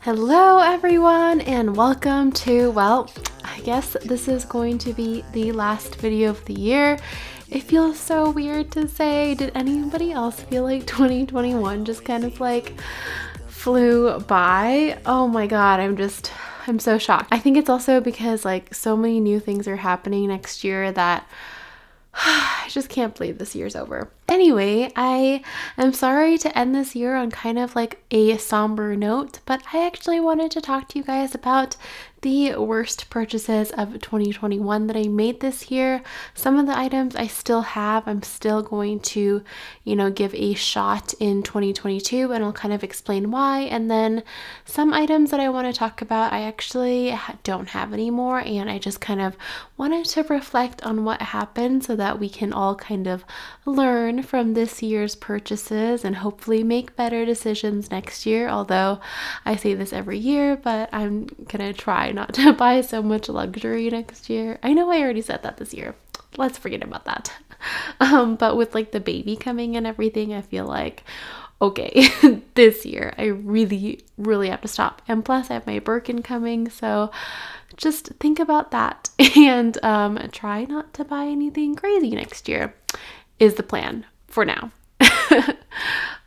Hello everyone and welcome to, well, I guess this is going to be the last video of the year. It feels so weird to say. Did anybody else feel like 2021 just kind of like flew by? Oh my god, I'm so shocked. I think it's also because like so many new things are happening next year that I just can't believe this year's over. Anyway, I am sorry to end this year on kind of like a somber note, but I actually wanted to talk to you guys about the worst purchases of 2021 that I made this year. Some of the items I still have, I'm still going to, give a shot in 2022, and I'll kind of explain why. And then some items that I want to talk about, I actually don't have anymore, and I just kind of wanted to reflect on what happened so that we can all kind of learn from this year's purchases and hopefully make better decisions next year. Although I say this every year, but I'm gonna try not to buy so much luxury next year. I know I already said that this year. Let's forget about that. But with like the baby coming and everything, I feel like, okay, this year I really have to stop. And plus I have my Birkin coming, so just think about that and try not to buy anything crazy next year is the plan for now.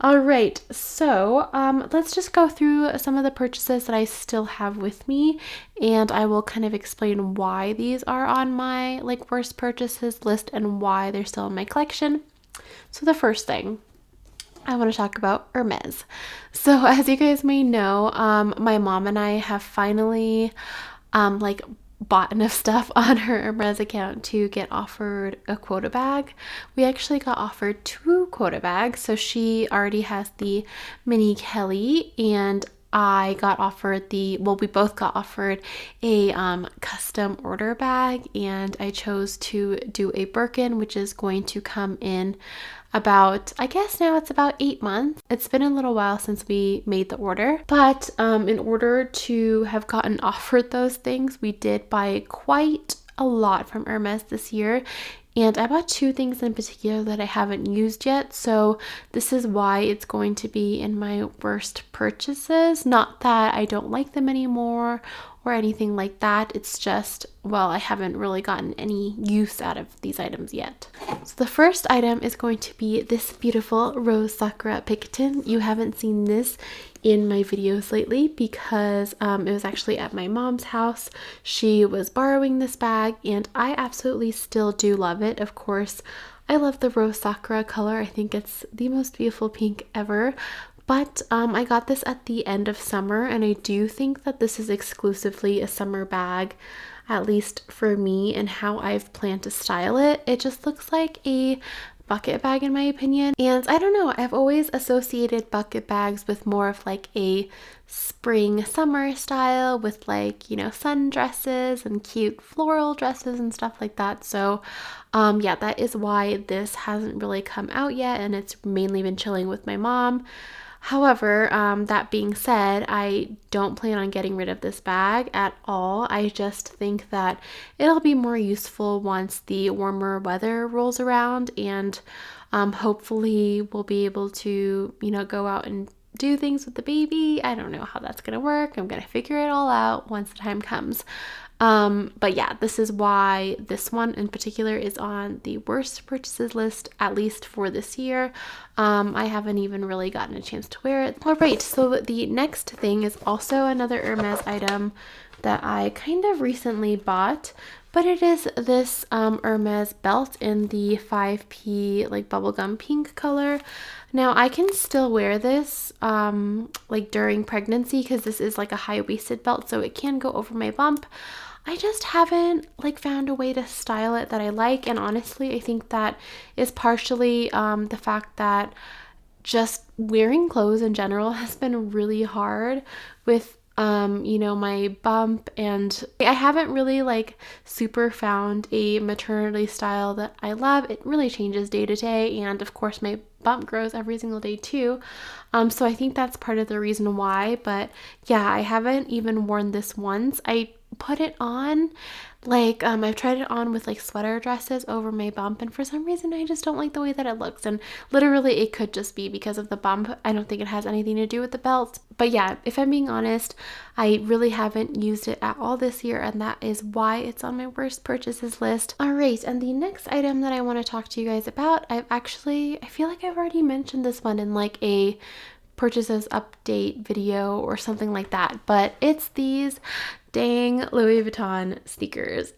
All right, so let's just go through some of the purchases that I still have with me, and I will kind of explain why these are on my like worst purchases list and why they're still in my collection. So the first thing I want to talk about Hermes. So as you guys may know, my mom and I have finally bought enough stuff on her Hermes account to get offered a quota bag. We actually got offered 2 quota bags. So she already has the mini Kelly, and I got offered we both got offered a custom order bag, and I chose to do a Birkin, which is going to come in about, I guess now it's about 8 months. It's been a little while since we made the order, but in order to have gotten offered those things, we did buy quite a lot from Hermes this year. And I bought 2 things in particular that I haven't used yet, so this is why it's going to be in my worst purchases. Not that I don't like them anymore or anything like that. It's just, well, I haven't really gotten any use out of these items yet. So the first item is going to be this beautiful rose sakura Picotin. You haven't seen this in my videos lately because it was actually at my mom's house. She was borrowing this bag, and I absolutely still do love it. Of course, I love the rose sakura color. I think it's the most beautiful pink ever. But I got this at the end of summer, and I do think that this is exclusively a summer bag, at least for me and how I've planned to style it. It just looks like a bucket bag in my opinion. And I don't know, I've always associated bucket bags with more of like a spring summer style with like, sundresses and cute floral dresses and stuff like that. So yeah, that is why this hasn't really come out yet, and it's mainly been chilling with my mom. However, that being said, I don't plan on getting rid of this bag at all. I just think that it'll be more useful once the warmer weather rolls around, and hopefully we'll be able to, go out and do things with the baby. I don't know how that's going to work. I'm going to figure it all out once the time comes. But yeah, this is why this one in particular is on the worst purchases list, at least for this year. I haven't even really gotten a chance to wear it. All right, so the next thing is also another Hermes item that I kind of recently bought, but it is this Hermes belt in the 5P like bubblegum pink color. Now I can still wear this like during pregnancy because this is like a high-waisted belt, so it can go over my bump. I just haven't like found a way to style it that I like, and honestly I think that is partially the fact that just wearing clothes in general has been really hard with my bump, and I haven't really like super found a maternity style that I love. It really changes day to day, and of course my bump grows every single day too. So I think that's part of the reason why, but yeah, I haven't even worn this once. I put it on. Like, I've tried it on with like sweater dresses over my bump, and for some reason I just don't like the way that it looks. And literally it could just be because of the bump. I don't think it has anything to do with the belt. But yeah, if I'm being honest, I really haven't used it at all this year, and that is why it's on my worst purchases list. All right, and the next item that I want to talk to you guys about, I feel like I've already mentioned this one in like a purchases update video or something like that, but it's these dang Louis Vuitton sneakers.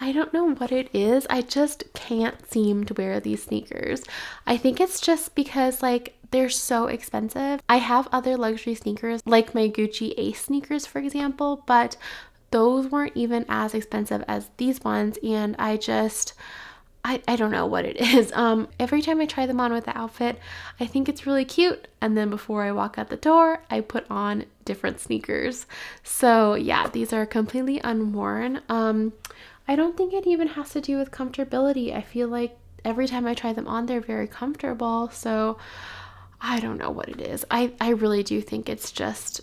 I don't know what it is. I just can't seem to wear these sneakers. I think it's just because like they're so expensive. I have other luxury sneakers like my Gucci Ace sneakers, for example, but those weren't even as expensive as these ones, and I don't know what it is. Every time I try them on with the outfit, I think it's really cute. And then before I walk out the door, I put on different sneakers. So yeah, these are completely unworn. I don't think it even has to do with comfortability. I feel like every time I try them on, they're very comfortable. So I don't know what it is. I really do think it's just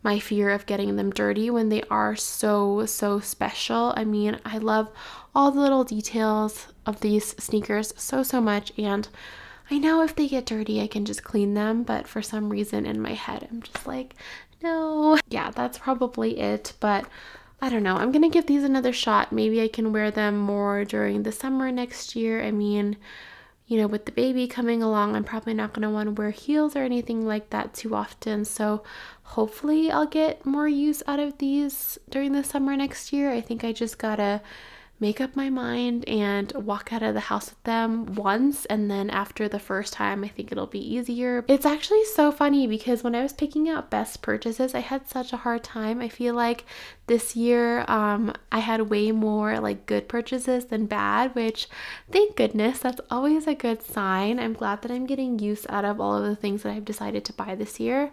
my fear of getting them dirty when they are so special. I mean, I love all the little details of these sneakers so much, and I know if they get dirty I can just clean them, but for some reason in my head I'm just like, no. Yeah, that's probably it, but I don't know. I'm gonna give these another shot. Maybe I can wear them more during the summer next year. I mean, you know, with the baby coming along, I'm probably not going to want to wear heels or anything like that too often. So hopefully I'll get more use out of these during the summer next year. I think I just gotta make up my mind and walk out of the house with them once, and then after the first time I think it'll be easier. It's actually so funny because when I was picking out best purchases, I had such a hard time. I feel like this year I had way more like good purchases than bad, which thank goodness, that's always a good sign. I'm glad that I'm getting use out of all of the things that I've decided to buy this year.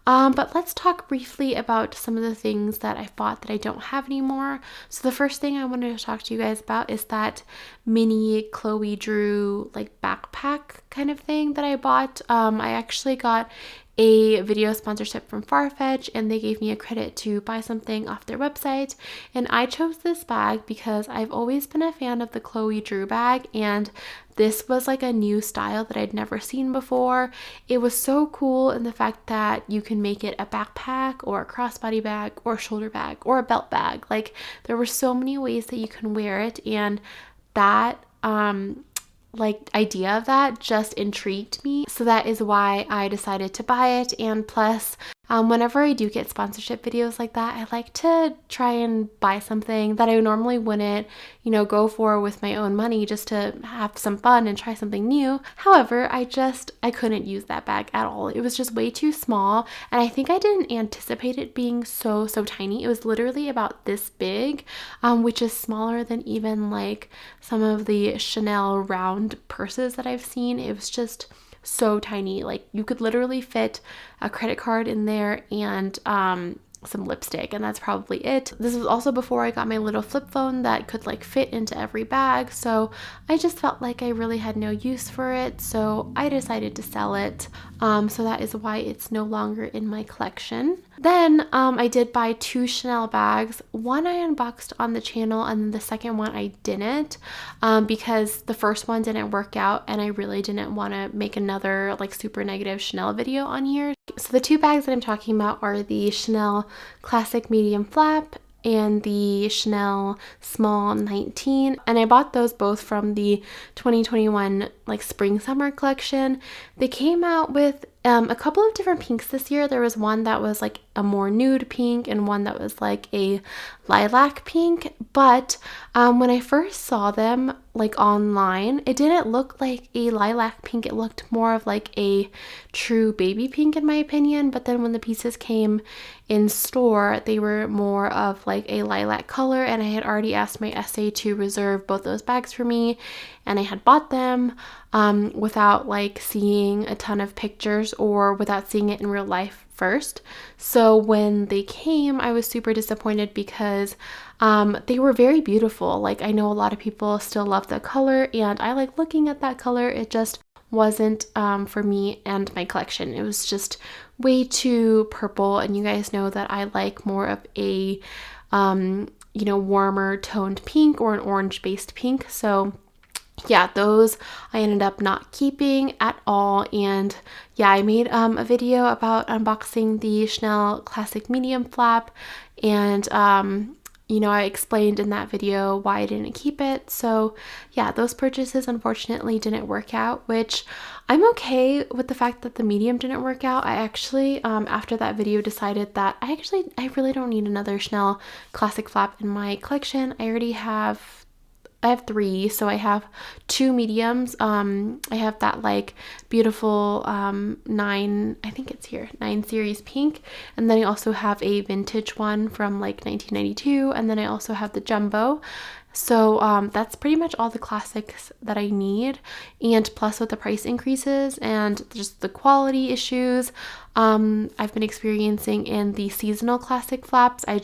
But let's talk briefly about some of the things that I bought that I don't have anymore. So the first thing I wanted to talk to you guys about is that mini Chloe Drew like backpack kind of thing that I bought. I actually got a video sponsorship from Farfetch, and they gave me a credit to buy something off their website, and I chose this bag because I've always been a fan of the Chloe Drew bag, and this was like a new style that I'd never seen before. It was so cool in the fact that you can make it a backpack or a crossbody bag or a shoulder bag or a belt bag. Like, there were so many ways that you can wear it, and that like idea of that just intrigued me. So that is why I decided to buy it. And plus, whenever I do get sponsorship videos like that, I like to try and buy something that I normally wouldn't, you know, go for with my own money, just to have some fun and try something new. However, I couldn't use that bag at all. It was just way too small, and I think I didn't anticipate it being so tiny. It was literally about this big, which is smaller than even like some of the Chanel round purses that I've seen. It was just so tiny. Like, you could literally fit a credit card in there and some lipstick, and that's probably it. This was also before I got my little flip phone that could like fit into every bag, so I just felt like I really had no use for it, so I decided to sell it. So that is why it's no longer in my collection. Then I did buy 2 Chanel bags. One I unboxed on the channel, and then the second one I didn't, because the first one didn't work out, and I really didn't want to make another like super negative Chanel video on here. So the 2 bags that I'm talking about are the Chanel Classic Medium Flap and the Chanel Small 19, and I bought those both from the 2021 like spring summer collection. They came out with a couple of different pinks this year. There was one that was like a more nude pink and one that was like a lilac pink, but when I first saw them like online, it didn't look like a lilac pink. It looked more of like a true baby pink in my opinion, but then when the pieces came in store, they were more of like a lilac color, and I had already asked my SA to reserve both those bags for me, and I had bought them without like seeing a ton of pictures or without seeing it in real life first. So when they came, I was super disappointed because they were very beautiful. Like, I know a lot of people still love the color, and I like looking at that color. It just wasn't for me and my collection. It was just way too purple, and you guys know that I like more of a you know, warmer toned pink or an orange based pink. So yeah, those I ended up not keeping at all. And yeah, I made a video about unboxing the Chanel Classic Medium Flap, and you know, I explained in that video why I didn't keep it. So yeah, those purchases unfortunately didn't work out, which I'm okay with the fact that the medium didn't work out. I actually, after that video, decided that I really don't need another Chanel Classic Flap in my collection. I have three, so I have two mediums. I have that like beautiful 9, I think it's here, 9 series pink, and then I also have a vintage one from like 1992, and then I also have the jumbo. So that's pretty much all the classics that I need, and plus with the price increases and just the quality issues I've been experiencing in the seasonal classic flaps, I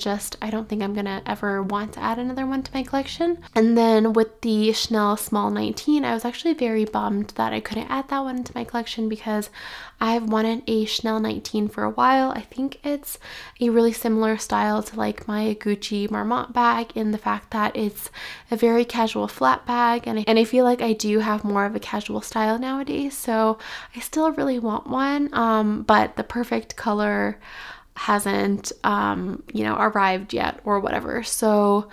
don't think I'm gonna ever want to add another one to my collection. And then with the Chanel Small 19, I was actually very bummed that I couldn't add that one into my collection because I've wanted a Chanel 19 for a while. I think it's a really similar style to like my Gucci Marmont bag in the fact that it's a very casual flat bag, and I feel like I do have more of a casual style nowadays, so I still really want one, but the perfect color hasn't you know, arrived yet or whatever. So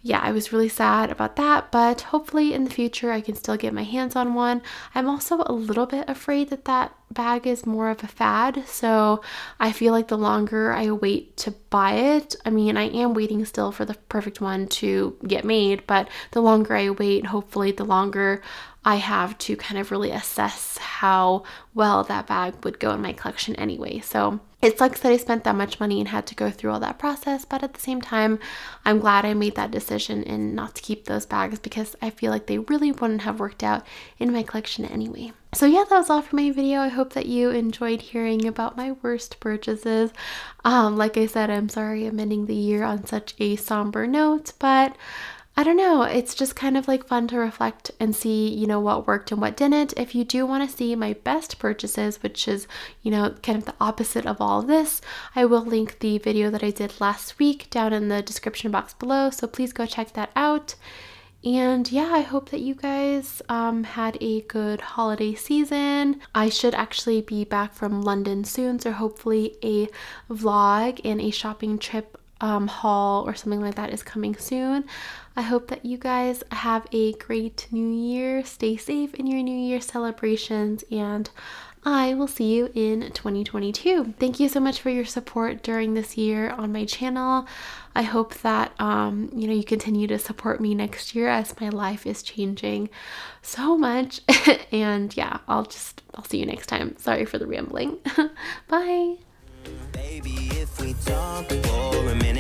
yeah, I was really sad about that, but hopefully in the future I can still get my hands on one. I'm also a little bit afraid that that bag is more of a fad, so I feel like the longer I wait to buy it, I mean, I am waiting still for the perfect one to get made, but the longer I wait, hopefully the longer I have to kind of really assess how well that bag would go in my collection anyway. So it sucks that I spent that much money and had to go through all that process, but at the same time, I'm glad I made that decision and not to keep those bags because I feel like they really wouldn't have worked out in my collection anyway. So yeah, that was all for my video. I hope that you enjoyed hearing about my worst purchases. Like I said, I'm sorry I'm ending the year on such a somber note, but I don't know, it's just kind of like fun to reflect and see, you know, what worked and what didn't. If you do want to see my best purchases, which is, you know, kind of the opposite of all of this, I will link the video that I did last week down in the description box below, so please go check that out. And yeah, I hope that you guys had a good holiday season. I should actually be back from London soon, so hopefully a vlog and a shopping trip haul or something like that is coming soon. I hope that you guys have a great new year. Stay safe in your new year celebrations, and I will see you in 2022. Thank you so much for your support during this year on my channel. I hope that you know, you continue to support me next year as my life is changing so much. And yeah, I'll see you next time. Sorry for the rambling. Bye. Baby, if we talk for a minute.